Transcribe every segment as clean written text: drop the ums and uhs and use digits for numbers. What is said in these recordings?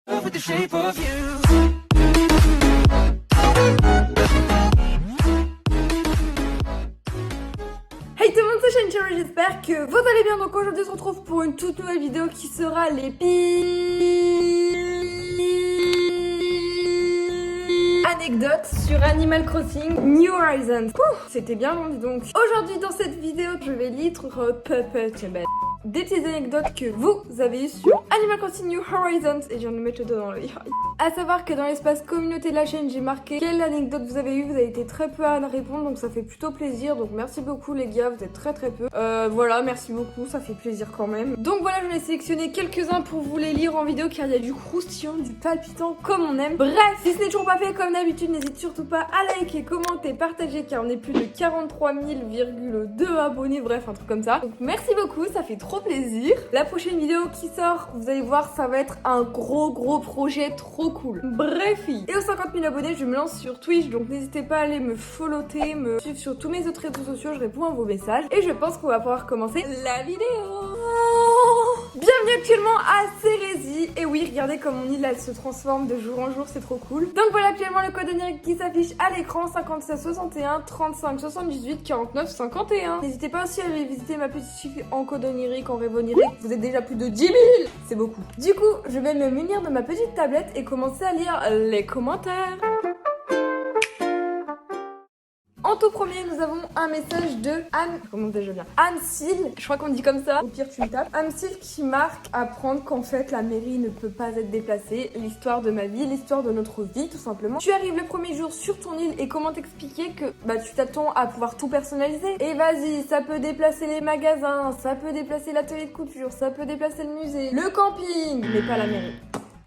with the shape of you. Hey tout le monde, c'est Shane, j'espère que vous allez bien. Donc aujourd'hui on se retrouve pour une toute nouvelle vidéo qui sera les anecdotes sur Animal Crossing New Horizons. C'était bien long dis donc. Aujourd'hui dans cette vidéo je vais lire des petites anecdotes que vous avez eues sur Animal Crossing New Horizons. Et je viens de mettre le doigt dans l'œil. A savoir que dans l'espace communauté de la chaîne, j'ai marqué quelle anecdote vous avez eu. Vous avez été très peu à répondre, donc ça fait plutôt plaisir. Donc merci beaucoup les gars, vous êtes très peu. Voilà, merci beaucoup, ça fait plaisir quand même. Donc voilà, j'en ai sélectionné quelques-uns pour vous les lire en vidéo, car il y a du croustillant, du palpitant comme on aime. Bref, si ce n'est toujours pas fait comme d'habitude, n'hésite surtout pas à liker, commenter, partager, car on est plus de 43 000,2 abonnés, bref un truc comme ça. Donc merci beaucoup, ça fait trop plaisir. La prochaine vidéo qui sort, vous allez voir, ça va être un gros projet trop cool. Bref, et aux 50 000 abonnés, je me lance sur Twitch, donc n'hésitez pas à aller me follower, me suivre sur tous mes autres réseaux sociaux, je réponds à vos messages. Et je pense qu'on va pouvoir commencer la vidéo. Bienvenue actuellement à Cérésie. Et oui, regardez comme mon île elle se transforme de jour en jour, c'est trop cool. Donc voilà actuellement le code onirique qui s'affiche à l'écran, 56 61 35 78 49 51. N'hésitez pas aussi à aller visiter ma petite chiffre en code onirique, en rêve onirique. Vous êtes déjà plus de 10 000, c'est beaucoup. Du coup, je vais me munir de ma petite tablette et commencer à lire les commentaires. En tout premier, nous avons un message de Anne. Comment déjà bien Anne-Cyle, je crois qu'on dit comme ça. Au pire, tu me tapes. Anne-Cyle qui marque apprendre qu'en fait, la mairie ne peut pas être déplacée. L'histoire de ma vie, l'histoire de notre vie, tout simplement. Tu arrives le premier jour sur ton île et comment t'expliquer que tu t'attends à pouvoir tout personnaliser. Et vas-y, ça peut déplacer les magasins, ça peut déplacer l'atelier de couture, ça peut déplacer le musée, le camping, mais pas la mairie.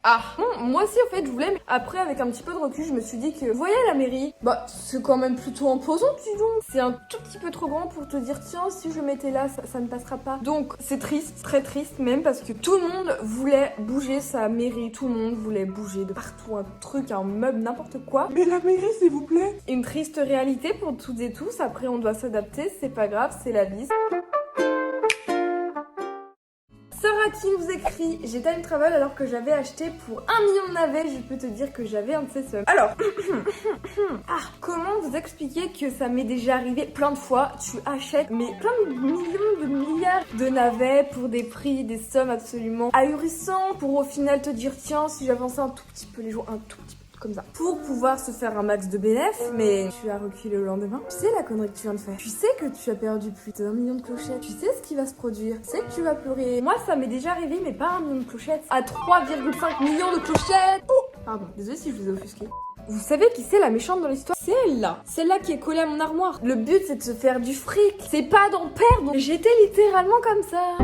Ah, bon, moi aussi en fait je voulais, mais après avec un petit peu de recul je me suis dit que, vous voyez la mairie, c'est quand même plutôt imposant, dis donc. C'est un tout petit peu trop grand pour te dire tiens si je mettais là ça ne passera pas. Donc c'est triste, très triste même, parce que tout le monde voulait bouger sa mairie, tout le monde voulait bouger de partout, un truc, un meuble, n'importe quoi. Mais la mairie, s'il vous plaît. Une triste réalité pour toutes et tous, après on doit s'adapter, c'est pas grave, c'est la vie. Sarah qui nous écrit « J'ai time travel alors que j'avais acheté pour 1 million de navets, je peux te dire que j'avais un de ces sommes. » Alors, comment vous expliquer que ça m'est déjà arrivé plein de fois, tu achètes mais plein de millions de milliards de navets pour des prix, des sommes absolument ahurissants, pour au final te dire tiens si j'avançais un tout petit peu les jours, un tout petit peu comme ça, pour pouvoir se faire un max de bénéfices, mais tu as reculé le lendemain. Tu sais la connerie que tu viens de faire. Tu sais que tu as perdu plus d'1 million de clochettes. Tu sais ce qui va se produire. Tu sais que tu vas pleurer. Moi, ça m'est déjà arrivé, mais pas 1 million de clochettes. À 3,5 millions de clochettes. Oh, pardon. Désolée si je vous ai offusqué. Vous savez qui c'est la méchante dans l'histoire? C'est elle-là. Celle-là qui est collée à mon armoire. Le but, c'est de se faire du fric. C'est pas d'en perdre. J'étais littéralement comme ça.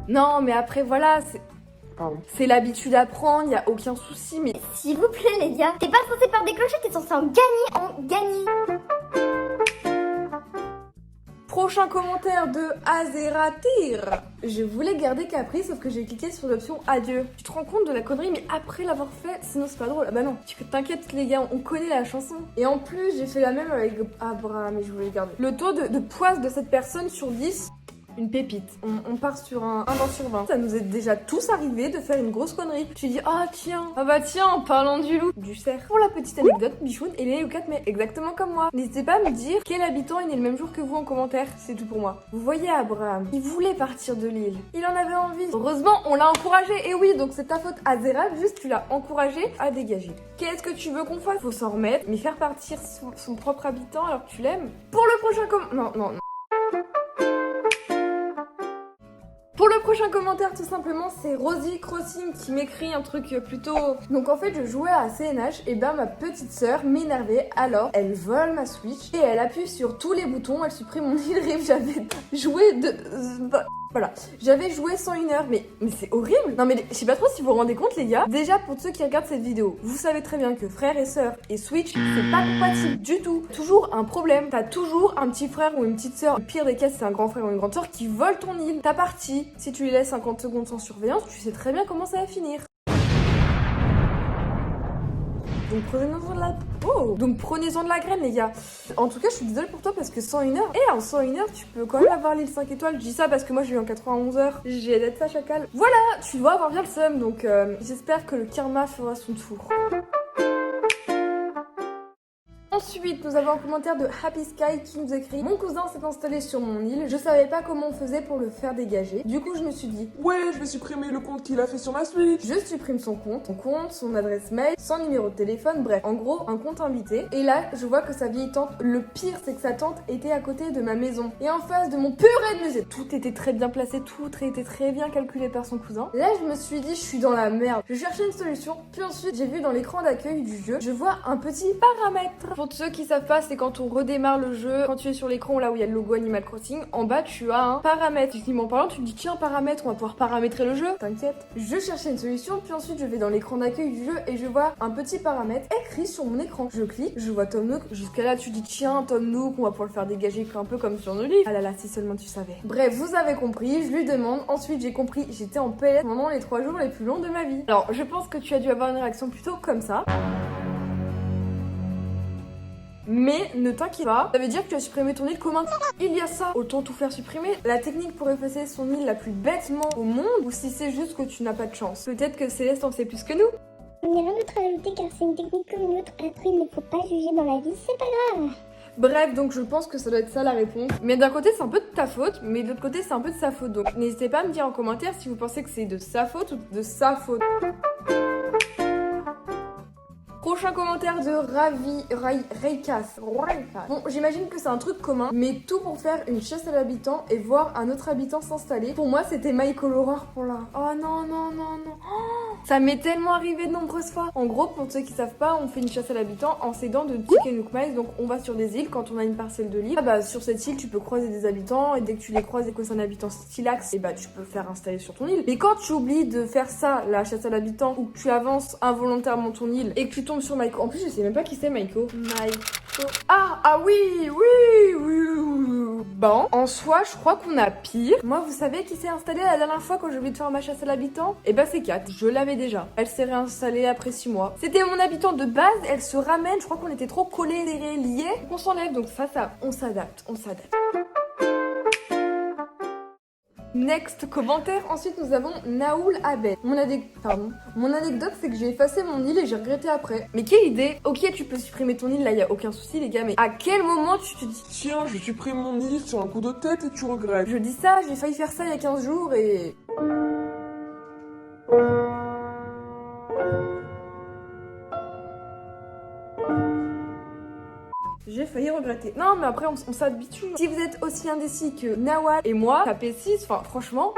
Non, mais après, voilà, c'est l'habitude à prendre, y a aucun souci, mais... S'il vous plaît les gars, t'es pas censé faire des clochettes, t'es censé en gagner. Prochain commentaire de Azeratir. Je voulais garder Capri, sauf que j'ai cliqué sur l'option adieu. Tu te rends compte de la connerie, mais après l'avoir fait, sinon c'est pas drôle. Ah bah non, t'inquiète les gars, on connaît la chanson. Et en plus, j'ai fait la même avec Abraham et je voulais le garder. Le taux de poisse de cette personne sur 10... Une pépite. On part sur un 20 sur 20. Ça nous est déjà tous arrivé de faire une grosse connerie. Tu dis, ah tiens, en parlant du loup, du cerf. Pour la petite anecdote, Bichoun est né le 4 mai, exactement comme moi. N'hésitez pas à me dire quel habitant est né le même jour que vous en commentaire, c'est tout pour moi. Vous voyez Abraham, il voulait partir de l'île. Il en avait envie. Heureusement, on l'a encouragé. Et oui, donc c'est ta faute Azera, juste tu l'as encouragé à dégager. Qu'est-ce que tu veux qu'on fasse? Faut s'en remettre, mais faire partir son propre habitant alors que tu l'aimes. Pour le prochain non. Pour le prochain commentaire, tout simplement, c'est Rosie Crossing qui m'écrit un truc plutôt... Donc en fait, je jouais à CNH, et ma petite sœur m'énervait, alors elle vole ma Switch, et elle appuie sur tous les boutons, elle supprime mon île rêve, j'avais joué de... Voilà, j'avais joué 101 heures, mais c'est horrible. Non mais je sais pas trop si vous vous rendez compte les gars. Déjà pour ceux qui regardent cette vidéo, vous savez très bien que frères et sœurs et Switch, c'est pas compatible du tout. Toujours un problème, t'as toujours un petit frère ou une petite sœur, le pire des cas c'est un grand frère ou une grande sœur qui vole ton île. Ta partie, si tu les laisses 50 secondes sans surveillance, tu sais très bien comment ça va finir. Donc prenez-en de la graine, les gars. En tout cas, je suis désolée pour toi parce que 101 heures, et en 101 heures, tu peux quand même avoir l'île 5 étoiles. Je dis ça parce que moi, j'ai eu en 91 heures. J'ai d'être ça chacal. Voilà, tu dois avoir bien le seum. Donc, j'espère que le karma fera son tour. Ensuite, nous avons un commentaire de Happy Sky qui nous écrit: mon cousin s'est installé sur mon île, je savais pas comment on faisait pour le faire dégager. Du coup, je me suis dit, Ouais, je vais supprimer le compte qu'il a fait sur ma Switch. je supprime son compte, son adresse mail, son numéro de téléphone, bref, en gros, un compte invité. Et là, je vois que sa vieille tante, le pire, c'est que sa tante était à côté de ma maison et en face de mon purée de musée. Tout était très bien placé, tout était très bien calculé par son cousin. Là, je me suis dit, je suis dans la merde. Je cherchais une solution, puis ensuite, j'ai vu dans l'écran d'accueil du jeu, je vois un petit paramètre. Pour ceux qui savent pas, c'est quand on redémarre le jeu, quand tu es sur l'écran là où il y a le logo Animal Crossing, en bas tu as un paramètre. Techniquement parlant, tu te dis tiens, paramètre, on va pouvoir paramétrer le jeu. T'inquiète. Je cherchais une solution, puis ensuite je vais dans l'écran d'accueil du jeu et je vois un petit paramètre écrit sur mon écran. Je clique, je vois Tom Nook. Jusqu'à là, tu dis tiens, Tom Nook, on va pouvoir le faire dégager un peu comme sur nos livres. Ah là là, si seulement tu savais. Bref, vous avez compris, je lui demande. Ensuite, j'ai compris, j'étais en PLS pendant les 3 jours les plus longs de ma vie. Alors, je pense que tu as dû avoir une réaction plutôt comme ça. Mais ne t'inquiète pas, ça veut dire que tu as supprimé ton île comme un... Il y a ça, autant tout faire supprimer. La technique pour effacer son île la plus bêtement au monde, ou si c'est juste que tu n'as pas de chance. Peut-être que Céleste en sait plus que nous. Il n'y a rien d'autre à ajouter car c'est une technique comme une autre. Après, il ne faut pas juger dans la vie, c'est pas grave. Bref, donc je pense que ça doit être ça la réponse. Mais d'un côté, c'est un peu de ta faute, mais de l'autre côté, c'est un peu de sa faute. Donc n'hésitez pas à me dire en commentaire si vous pensez que c'est de sa faute ou de sa faute. Prochain commentaire de Raycas. Bon, j'imagine que c'est un truc commun, mais tout pour faire une chasse à l'habitant et voir un autre habitant s'installer. Pour moi, c'était Michael Horror pour là. Oh non, non, non, non. Oh, ça m'est tellement arrivé de nombreuses fois. En gros, pour ceux qui savent pas, on fait une chasse à l'habitant en s'aidant de Chicken Nook Miles. Donc, on va sur des îles quand on a une parcelle de l'île. Ah bah, sur cette île, tu peux croiser des habitants et dès que tu les croises et que c'est un habitant stylax, et bah, tu peux faire installer sur ton île. Mais quand tu oublies de faire ça, la chasse à l'habitant, ou que tu avances involontairement ton île et que tu tombes sur Maiko. En plus, je sais même pas qui c'est Maiko. Ah oui. Bon, en soi, je crois qu'on a pire. Moi, vous savez qui s'est installé la dernière fois quand j'ai oublié de faire ma chasse à l'habitant? Eh ben, c'est Kat. Je l'avais déjà. Elle s'est réinstallée après 6 mois. C'était mon habitant de base. Elle se ramène. Je crois qu'on était trop collés, serrés, liés. On s'enlève. Donc ça, on s'adapte. Next commentaire. Ensuite, nous avons Naoul Abed. Mon anecdote, c'est que j'ai effacé mon île et j'ai regretté après. Mais quelle idée! Ok, tu peux supprimer ton île, là, y a aucun souci, les gars, mais à quel moment tu te dis Tiens, je supprime mon île sur un coup de tête et tu regrettes. je dis ça, j'ai failli faire ça il y a 15 jours et... J'ai failli regretter. Non, mais après, on s'habitue. Si vous êtes aussi indécis que Nawal et moi, tapez 6, enfin, franchement...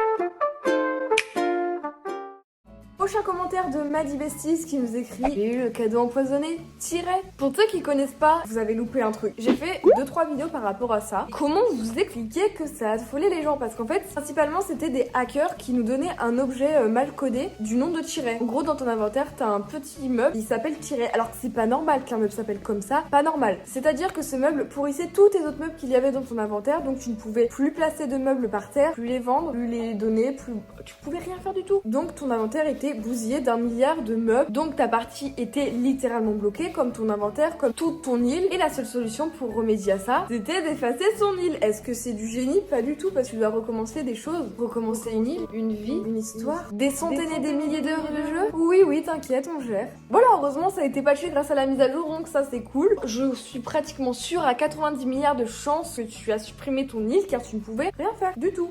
Prochain commentaire de Maddy Besties qui nous écrit: j'ai eu le cadeau empoisonné, tiret. Pour ceux qui connaissent pas, vous avez loupé un truc. J'ai fait 2-3 vidéos par rapport à ça. Comment vous expliquer que ça a affolé les gens? Parce qu'en fait, principalement, c'était des hackers qui nous donnaient un objet mal codé du nom de tiret. En gros, dans ton inventaire, t'as un petit meuble, il s'appelle tiret. Alors que c'est pas normal qu'un meuble s'appelle comme ça, pas normal. C'est-à-dire que ce meuble pourrissait tous tes autres meubles qu'il y avait dans ton inventaire, donc tu ne pouvais plus placer de meubles par terre, plus les vendre, plus les donner, tu pouvais rien faire du tout. Donc ton inventaire était bousillé d'1 milliard de meubles, donc ta partie était littéralement bloquée, comme ton inventaire, comme toute ton île, et la seule solution pour remédier à ça, c'était d'effacer son île. Est-ce que c'est du génie? Pas du tout, parce que tu dois recommencer des choses, recommencer une île, une vie, une histoire, des centaines et des milliers d'heures de jeu. Oui, t'inquiète, on gère. Voilà, heureusement ça a été patché grâce à la mise à jour, donc ça c'est cool. Je suis pratiquement sûre à 90 milliards de chances que tu as supprimé ton île, car tu ne pouvais rien faire du tout.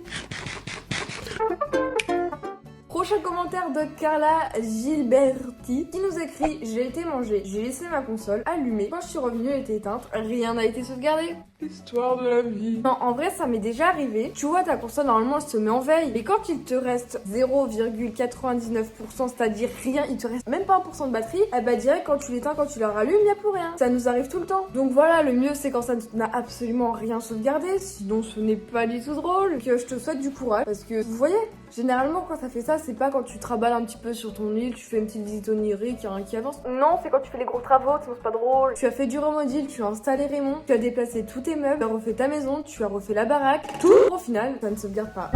Prochain commentaire de Carla Gilberti qui nous écrit: j'ai été manger, j'ai laissé ma console allumée. Quand je suis revenue, elle était éteinte, rien n'a été sauvegardé. L'histoire de la vie. Non, en vrai, ça m'est déjà arrivé. Tu vois, ta console, normalement, elle se met en veille. Et quand il te reste 0,99%, c'est-à-dire rien, il te reste même pas 1% de batterie, eh bah, direct, quand tu l'éteins, quand tu la rallumes, il n'y a plus rien. Ça nous arrive tout le temps. Donc voilà, le mieux, c'est quand ça n'a absolument rien sauvegardé. Sinon, ce n'est pas du tout drôle. Que je te souhaite du courage. Parce que, vous voyez, généralement, quand ça fait ça, c'est pas quand tu travailles un petit peu sur ton île, tu fais une petite visite onirique, il y a rien qui avance. Non, c'est quand tu fais les gros travaux, sinon c'est pas drôle. Tu as fait du remodil, tu as installé Raymond, tu as déplacé tous tes meubles, tu as refait ta maison, tu as refait la baraque. Tout, au final, ça ne sauvegarde pas.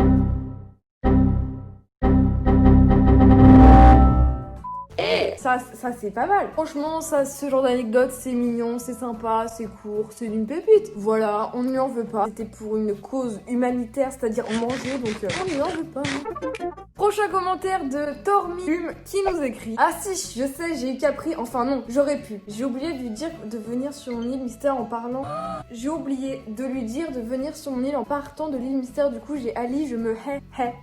ça c'est pas mal. Franchement, ça, ce genre d'anecdote, c'est mignon, c'est sympa, c'est court, c'est d'une pépite. Voilà, on ne lui en veut pas. C'était pour une cause humanitaire, c'est-à-dire manger, donc on ne lui en veut pas. Prochain commentaire de Tormium qui nous écrit: ah si, je sais, j'ai eu Capri, enfin non, j'aurais pu. J'ai oublié de lui dire de venir sur mon île mystère en parlant. J'ai oublié de lui dire de venir sur mon île en partant de l'île mystère, du coup j'ai Ali, je me hais.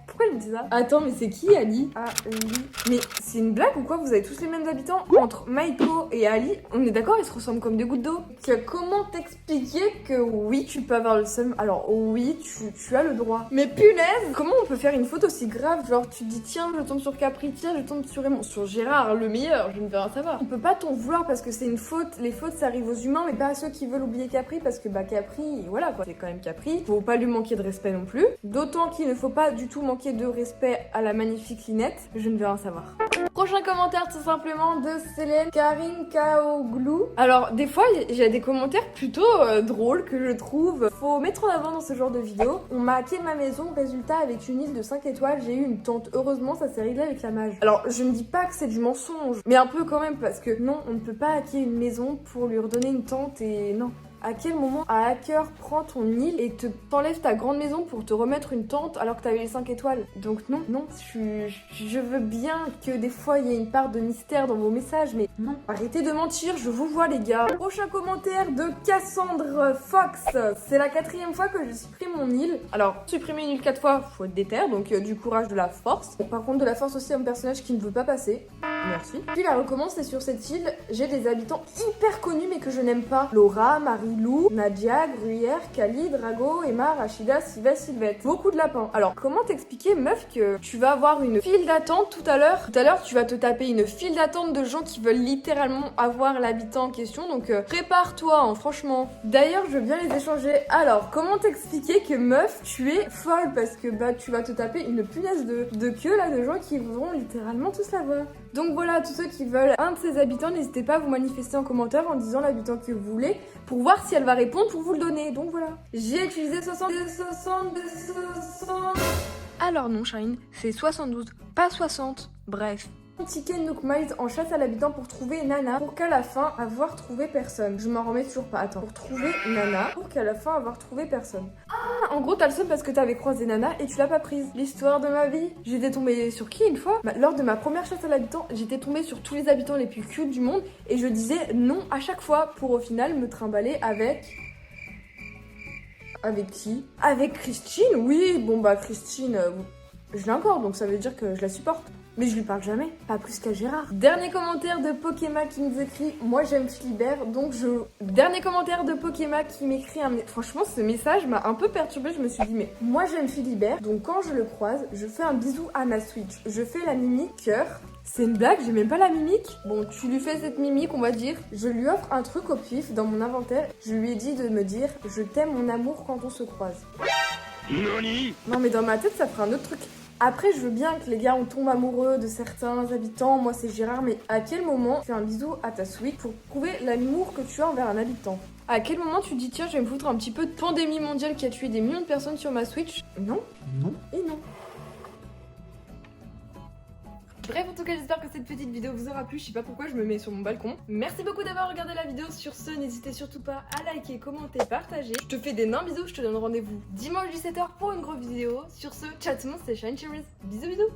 Pourquoi il me dit ça? Attends, mais c'est qui Ali? Ali. Mais c'est une blague ou quoi? Vous avez tous les mêmes habitants? Entre Maiko et Ali, on est d'accord, ils se ressemblent comme des gouttes d'eau. Comment t'expliquer que oui, tu peux avoir le seum? Alors oui, tu as le droit. Mais punaise, comment on peut faire une faute aussi grave? Genre tu te dis tiens, je tombe sur Capri, tiens, je tombe sur Raymond, sur Gérard, le meilleur, je ne veux rien savoir. On peut pas t'en vouloir parce que c'est une faute. Les fautes ça arrive aux humains, mais pas à ceux qui veulent oublier Capri, parce que bah Capri, voilà quoi, c'est quand même Capri. Faut pas lui manquer de respect non plus. D'autant qu'il ne faut pas du tout manquer de respect à la magnifique Linette, je ne veux rien savoir. Prochain commentaire tout simplement de Célène Karine Kaoglou. Alors des fois j'ai des commentaires plutôt drôles que je trouve. Faut mettre en avant dans ce genre de vidéo. On m'a hacké ma maison, résultat avec une île de 5 étoiles, j'ai eu une tente. Heureusement ça s'est réglé avec la mage. Alors je ne dis pas que c'est du mensonge, mais un peu quand même parce que non, on ne peut pas hacker une maison pour lui redonner une tente et non. À quel moment un hacker prend ton île et t'enlève ta grande maison pour te remettre une tente alors que t'avais les 5 étoiles? Donc non, je veux bien que des fois il y ait une part de mystère dans vos messages, mais non. Arrêtez de mentir, je vous vois les gars. Prochain commentaire de Cassandre Fox. C'est la 4e fois que je supprime mon île. Alors, supprimer une île 4 fois, faut être déter, donc du courage, de la force. Bon, par contre, de la force aussi à un personnage qui ne veut pas passer. Merci. Puis la recommence, et sur cette île, j'ai des habitants hyper connus mais que je n'aime pas. Laura, Marie-Lou, Nadia, Gruyère, Kali, Drago, Emma, Rachida, Siva, Sylvette. Beaucoup de lapins. Alors, comment t'expliquer, meuf, que tu vas avoir une file d'attente tout à l'heure? Tout à l'heure, tu vas te taper une file d'attente de gens qui veulent littéralement avoir l'habitant en question, donc prépare-toi, hein, franchement. D'ailleurs, je veux bien les échanger. Alors, comment t'expliquer que, meuf, tu es folle parce que bah tu vas te taper une punaise de queue là de gens qui voudront littéralement tous l'avoir. Donc voilà, tous ceux qui veulent un de ces habitants, n'hésitez pas à vous manifester en commentaire en disant l'habitant que vous voulez pour voir si elle va répondre pour vous le donner. Donc voilà. J'ai utilisé 60. Alors non, Shine, c'est 72, pas 60. Bref. Ticket Nook Miles en chasse à l'habitant pour trouver Nana, pour qu'à la fin avoir trouvé personne. Je m'en remets toujours pas. Attends. Pour trouver Nana, pour qu'à la fin avoir trouvé personne. Ah, en gros t'as le seum parce que t'avais croisé Nana et tu l'as pas prise. L'histoire de ma vie. J'étais tombée sur qui une fois? Lors de ma première chasse à l'habitant, j'étais tombée sur tous les habitants les plus cute du monde et je disais non à chaque fois pour au final me trimballer avec... Avec qui? Avec Christine. Oui, bon bah Christine, je l'ai encore donc ça veut dire que je la supporte. Mais je lui parle jamais, pas plus qu'à Gérard. Dernier commentaire de Pokéma qui nous écrit: moi j'aime Philibert, donc je... Dernier commentaire de Pokéma qui m'écrit un... Franchement, ce message m'a un peu perturbée, je me suis dit, mais moi j'aime Philibert, donc quand je le croise, je fais un bisou à ma Switch. Je fais la mimique cœur. C'est une blague, j'ai même pas la mimique. Bon, tu lui fais cette mimique, on va dire. Je lui offre un truc au pif dans mon inventaire. Je lui ai dit de me dire: je t'aime mon amour quand on se croise. Nani? Non mais dans ma tête, ça ferait un autre truc. Après, je veux bien que les gars, on tombe amoureux de certains habitants. Moi, c'est Gérard, mais à quel moment tu fais un bisou à ta Switch pour prouver l'amour que tu as envers un habitant? À quel moment tu te dis tiens, je vais me foutre un petit peu de pandémie mondiale qui a tué des millions de personnes sur ma Switch? Non. Non. Et non. Bref, en tout cas, j'espère que cette petite vidéo vous aura plu. Je sais pas pourquoi je me mets sur mon balcon. Merci beaucoup d'avoir regardé la vidéo. Sur ce, n'hésitez surtout pas à liker, commenter, partager. Je te fais d'énormes bisous. Je te donne rendez-vous dimanche 17h pour une grosse vidéo. Sur ce, ciao tout le monde, c'était Shine Cherries. Bisous bisous.